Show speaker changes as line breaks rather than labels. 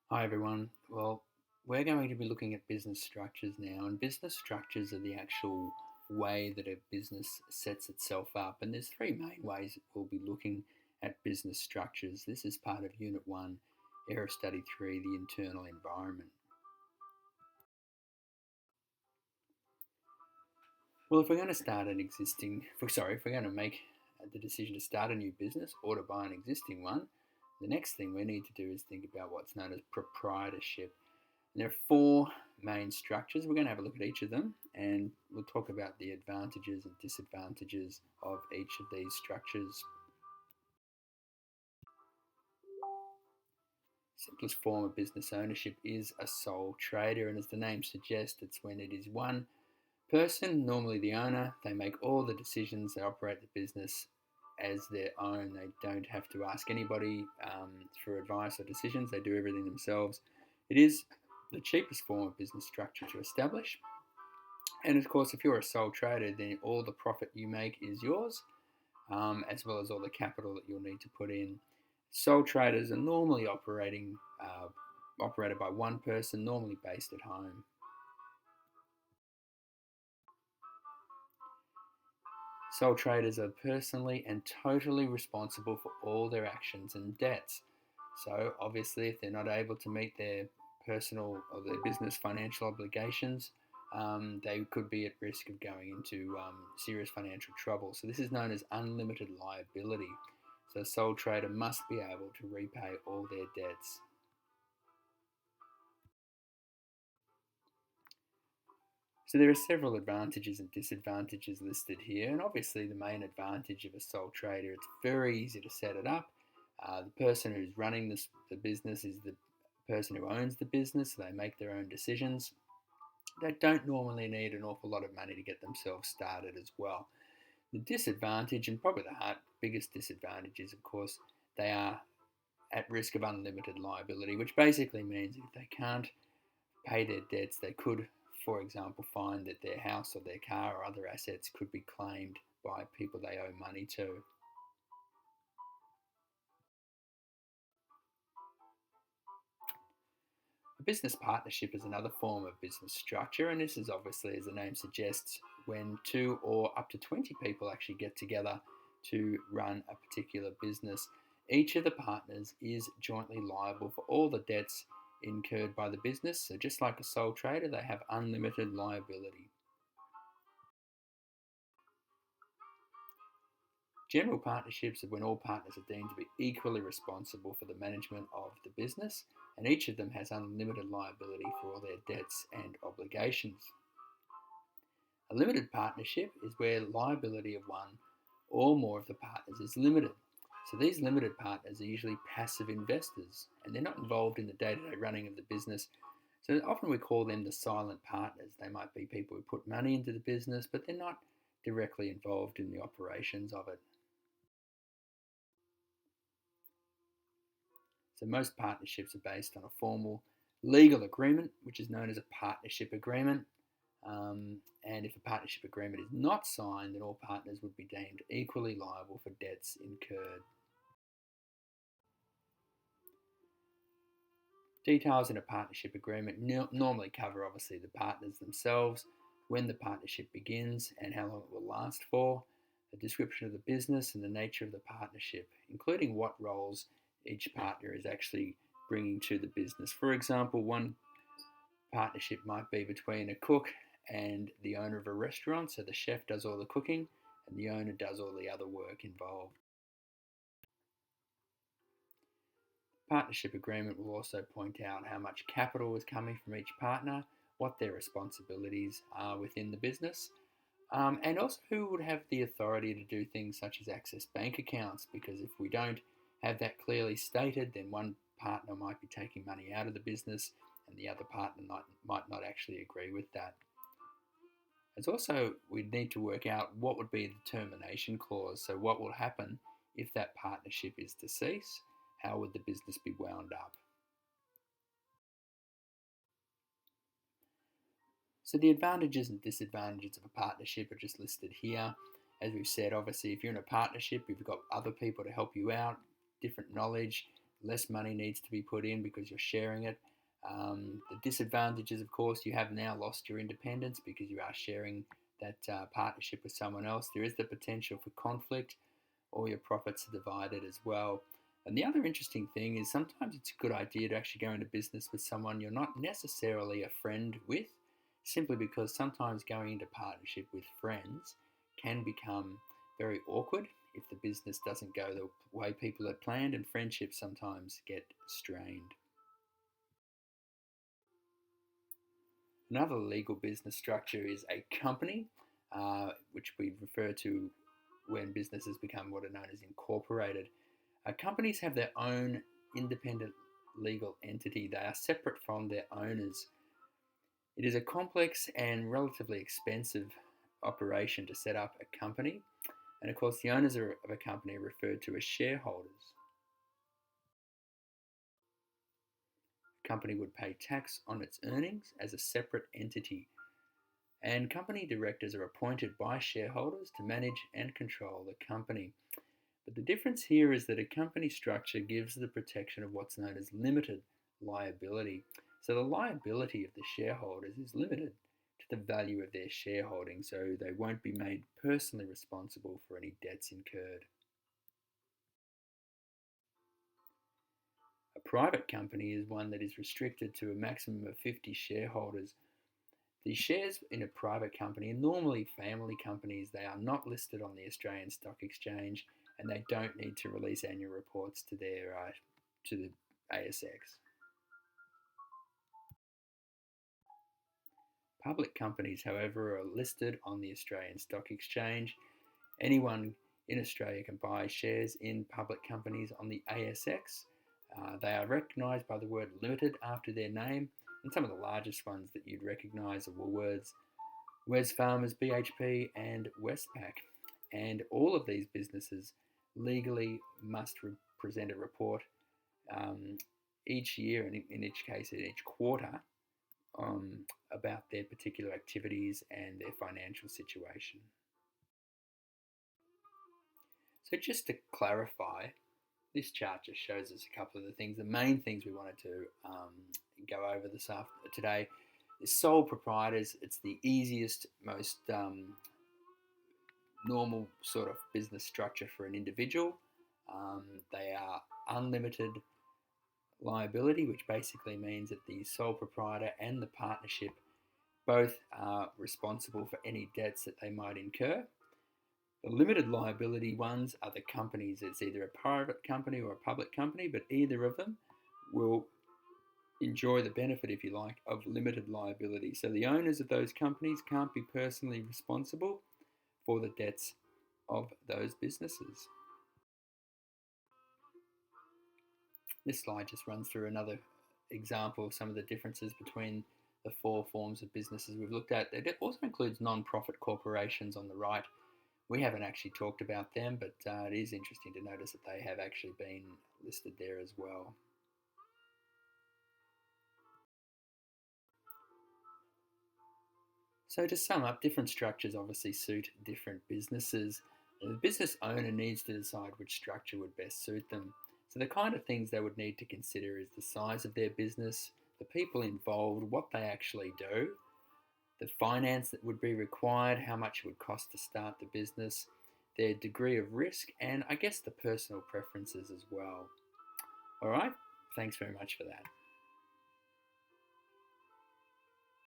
Hi everyone. Well, we're going to be looking at business structures now, and business structures are the actual way that a business sets itself up. And there's three main ways that we'll be looking at business structures. This is part of Unit 1, Area Study 3, the internal environment. Well, if we're going to start an existing, if we're going to make the decision to start a new business or to buy an existing one, the next thing we need to do is think about what's known as proprietorship. There are four main structures. We're going to have a look at each of them and we'll talk about the advantages and disadvantages of each of these structures. Simplest form of business ownership is a sole trader, and as the name suggests, it's when it is one person, normally the owner. They make all the decisions, they operate the business as their own. They don't have to ask anybody for advice or decisions, they do everything themselves. It is the cheapest form of business structure to establish. And of course, if you're a sole trader, then all the profit you make is yours, as well as all the capital that you'll need to put in. Sole traders are normally operated by one person, normally based at home. Sole traders are personally and totally responsible for all their actions and debts. So, obviously, if they're not able to meet their personal or their business financial obligations, they could be at risk of going into serious financial trouble. So, this is known as unlimited liability. So, a sole trader must be able to repay all their debts. So there are several advantages and disadvantages listed here, and obviously the main advantage of a sole trader, it's very easy to set it up. The person who's running the business is the person who owns the business, so they make their own decisions. They don't normally need an awful lot of money to get themselves started as well. The disadvantage, and probably the biggest disadvantage, is of course they are at risk of unlimited liability, which basically means if they can't pay their debts, they could, for example, find that their house or their car or other assets could be claimed by people they owe money to. A business partnership is another form of business structure, and this is obviously, as the name suggests, when two or up to 20 people actually get together to run a particular business. Each of the partners is jointly liable for all the debts incurred by the business. So, just like a sole trader, they have unlimited liability. General partnerships are when all partners are deemed to be equally responsible for the management of the business, and each of them has unlimited liability for all their debts and obligations. A limited partnership is where liability of one or more of the partners is limited. So these limited partners are usually passive investors and they're not involved in the day to day running of the business. So often we call them the silent partners. They might be people who put money into the business, but they're not directly involved in the operations of it. So most partnerships are based on a formal legal agreement, which is known as a partnership agreement. And if a partnership agreement is not signed, then all partners would be deemed equally liable for debts incurred. Details in a partnership agreement normally cover obviously the partners themselves, when the partnership begins and how long it will last for, a description of the business and the nature of the partnership, including what roles each partner is actually bringing to the business. For example, one partnership might be between a cook and the owner of a restaurant, so the chef does all the cooking and the owner does all the other work involved. Partnership agreement will also point out how much capital is coming from each partner, what their responsibilities are within the business, and also who would have the authority to do things such as access bank accounts. Because if we don't have that clearly stated, then one partner might be taking money out of the business and the other partner might not actually agree with that. It's also, we'd need to work out what would be the termination clause. So, what will happen if that partnership is to cease? How would the business be wound up? So, the advantages and disadvantages of a partnership are just listed here. As we've said, obviously, if you're in a partnership, you've got other people to help you out, different knowledge, less money needs to be put in because you're sharing it. The disadvantages, of course, you have now lost your independence because you are sharing that partnership with someone else. There is the potential for conflict. All your profits are divided as well. And the other interesting thing is sometimes it's a good idea to actually go into business with someone you're not necessarily a friend with, simply because sometimes going into partnership with friends can become very awkward if the business doesn't go the way people had planned, and friendships sometimes get strained. Another legal business structure is a company, which we refer to when businesses become what are known as incorporated. Companies have their own independent legal entity, they are separate from their owners. It is a complex and relatively expensive operation to set up a company, and of course, the owners of a company are referred to as shareholders. A company would pay tax on its earnings as a separate entity, and company directors are appointed by shareholders to manage and control the company. But the difference here is that a company structure gives the protection of what's known as limited liability. So the liability of the shareholders is limited to the value of their shareholding, so they won't be made personally responsible for any debts incurred. A private company is one that is restricted to a maximum of 50 shareholders. The shares in a private company are normally family companies. They are not listed on the Australian Stock Exchange, and they don't need to release annual reports to the ASX. Public companies, however, are listed on the Australian Stock Exchange. Anyone in Australia can buy shares in public companies on the ASX. They are recognised by the word limited after their name, and some of the largest ones that you'd recognise are Woolworths, Wesfarmers, BHP, and Westpac. And all of these businesses legally must present a report each year, and in each case, in each quarter, about their particular activities and their financial situation. So, just to clarify, this chart just shows us a couple of the things, the main things we wanted to go over today. The sole proprietors, it's the easiest, most normal sort of business structure for an individual. They are unlimited liability, which basically means that the sole proprietor and the partnership both are responsible for any debts that they might incur. The limited liability ones are the companies. It's either a private company or a public company, but either of them will enjoy the benefit, if you like, of limited liability. So the owners of those companies can't be personally responsible for the debts of those businesses. This slide just runs through another example of some of the differences between the four forms of businesses we've looked at. It also includes non-profit corporations on the right. We haven't actually talked about them, but it is interesting to notice that they have actually been listed there as well. So to sum up, different structures obviously suit different businesses. The business owner needs to decide which structure would best suit them. So the kind of things they would need to consider is the size of their business, the people involved, what they actually do, the finance that would be required, how much it would cost to start the business, their degree of risk, and I guess the personal preferences as well. All right, thanks very much for that.